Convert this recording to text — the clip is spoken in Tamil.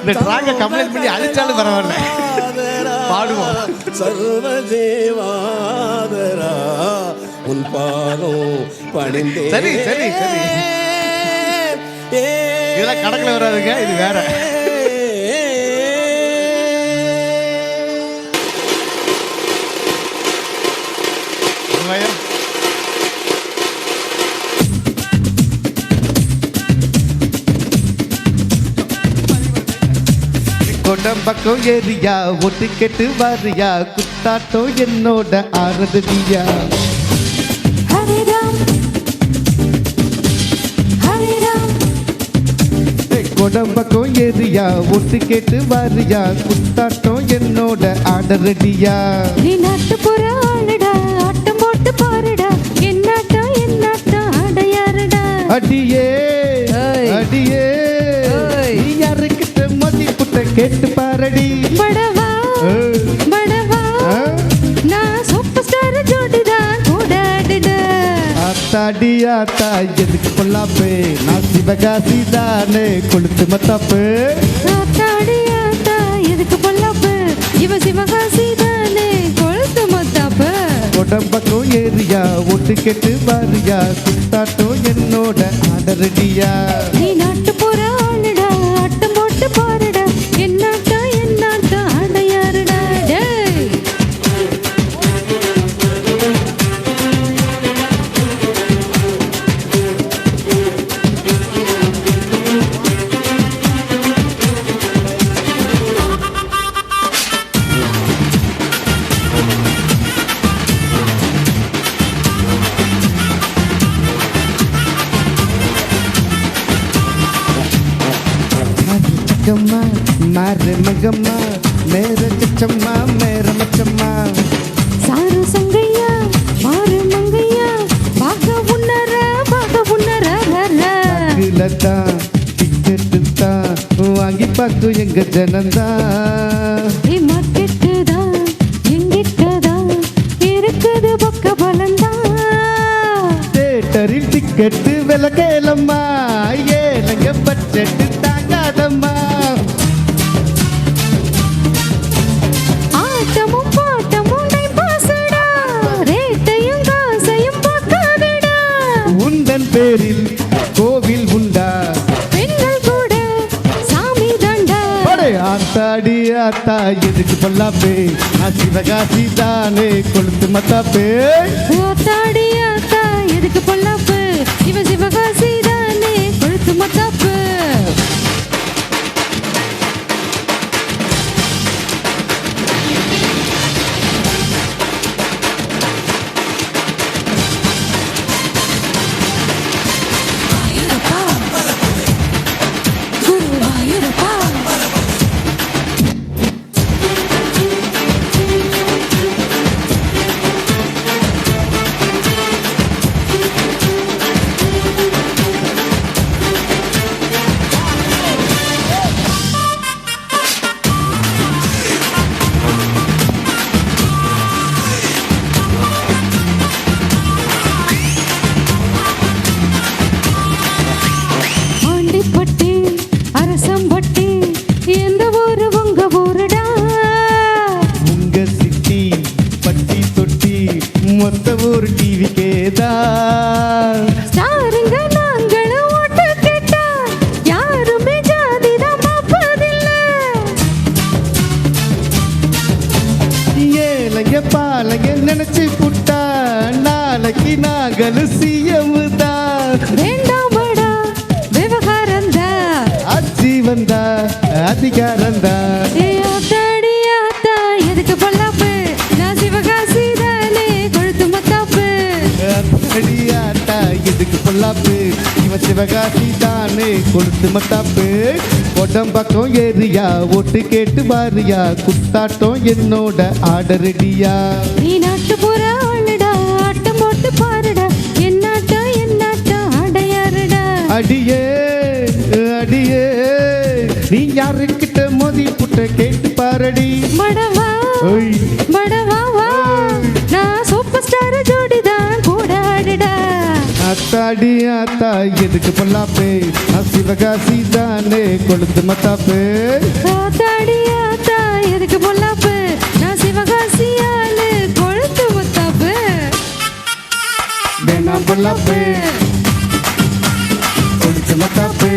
இந்த ட்ராக்கை கம்ப்ளைண்ட் பண்ணி அழிச்சாலும் பரவாயில்ல, பாடுவோம். சர்வதேவாதரா உன் பாதம் பணிந்தே. சரி சரி சரி, இதெல்லாம் கணக்கில் வராதுங்க, இது வேற. கொடம்பக்கம் ஏரியா ஒட்டு கெட்டு வாரியா, குத்தாட்டம் என்னோட ஆரதியா. கொடம்பக்கம் ஏரியா ஒட்டு கேட்டு வாரியா, குத்தாட்டம் என்னோட ஆடரடியா. நீ நாட்டு போற ஆளுடா, ஆட்டம் போட்டு பாருடா, என்னாட்டம் என்னாட்டம் ஆடையாருடா. அடியே அடியே, நீ யாருக்கிட்ட மதி புட்ட கேட்டு பாரடி. படவா படவா, நான் சூப்பர் ஸ்டார் ஜோடிதான் கூடாடுடா. ஆத்தாடி ஆத்தா எதுக்கு கொல்லாப்பே, நான் சிவகாசி தானே கொளுத்து மத்தாப்பு. ஆத்தாடி ஆத்தா எதுக்கு பொல்லாப்பு, இவ சிவகாசி தானே கொளுத்து மத்தாப்பு. கொடம்பக்கம் ஏரியா ஒட்டு கெட்டு வாரியா, குத்தாட்டம் என்னோட ஆடரடியா. நீ நாட்டு போற ஆளுடா, ஆட்டம் போட்டு பாருடா, என்னாட்டம் என்னாட்டம் ஆடையாருடா. டேய் चम्मा मारे मगम्मा मेरे चम्मा मेरा मचम्मा. சாரு சங்கையா மாறு மங்கையா, பாக உன்னர லதா டிக்கெட்டு தான் வாங்கி பார்த்து எங்க ஜனந்தான். மார்க்கெட்டு தான் எங்கிட்ட தான் இருக்குது பக்க பலந்தான். தேட்டரில் டிக்கெட்டு விலை கேளம்மா, ஏலங்க பட்ஜெட்டு தாங்காதம்மா. ஆட்டமும் பாட்டமும் டைம் பாஸ்டா, ரேட்டையும் காசையும் பார்க்காதடா. உந்தன் பேரில் கோவில் உண்டா, பெண்கள் கூட சாமி தண்டா. ஆத்தாடி ஆத்தா எதுக்கு பொல்லாப்பே, நான் சிவகாசி தானே கொளுத்து மத்தாப்பே. ஆத்தாடி ஆத்தா எதுக்கு பொல்லாப்பு, இவ சிவகாசி தானே கொளுத்து மத்தாப்பு. மொத்த ஒரு டிவி கேதா. ஸ்டாருங்க நாங்களும் ஓட்டு கேட்டா, யாருமே ஜாதிதான் பார்ப்பதில்ல. ஏழைங்க பாலைங்க நினைச்சு புட்டா, நாளைக்கு நாங்களும் சிஎம் தான். வேண்டாமடா விவகாரந்தா, ஆட்சி வந்தா அதிகாரந்தா. ஆத்தாடி ஆத்தா எதுக்கு பொல்லாப்பு, நான் சிவகாசி தானே கொழுத்து மத்தாப்பு. ஆத்தாடி ஆத்தா எதுக்கு பொல்லாப்பு, இவன் சிவகாசி தானே கொளுத்து மத்தாப்பு. கொடம்பக்கம் ஏரியா ஓட்டு கேட்டு வாரியா, குத்தாட்டம் என்னோட ஆடரடியா. நீ நாட்டு போற ஆளுடா, ஆட்டம் போட்டு பாருடா, என்னாட்டம் என்னாட்டம் ஆடையாருடா. அடியே அடியே, நீ யாருக்கிட்ட மோதி புட்ட கேட்டு பாரடி. மடவா மடவா வா, நான் சூப்பர் ஸ்டார் ஜோடிதான் கூட ஆடுடா. ஆத்தாடி ஆத்தா எதுக்கு பொல்லாப்பே, நான் சிவகாசி தானே கொளுத்து மத்தாப்பே. வேணாம் பொல்லாப்பு குடிச்சு மத்தாப்பு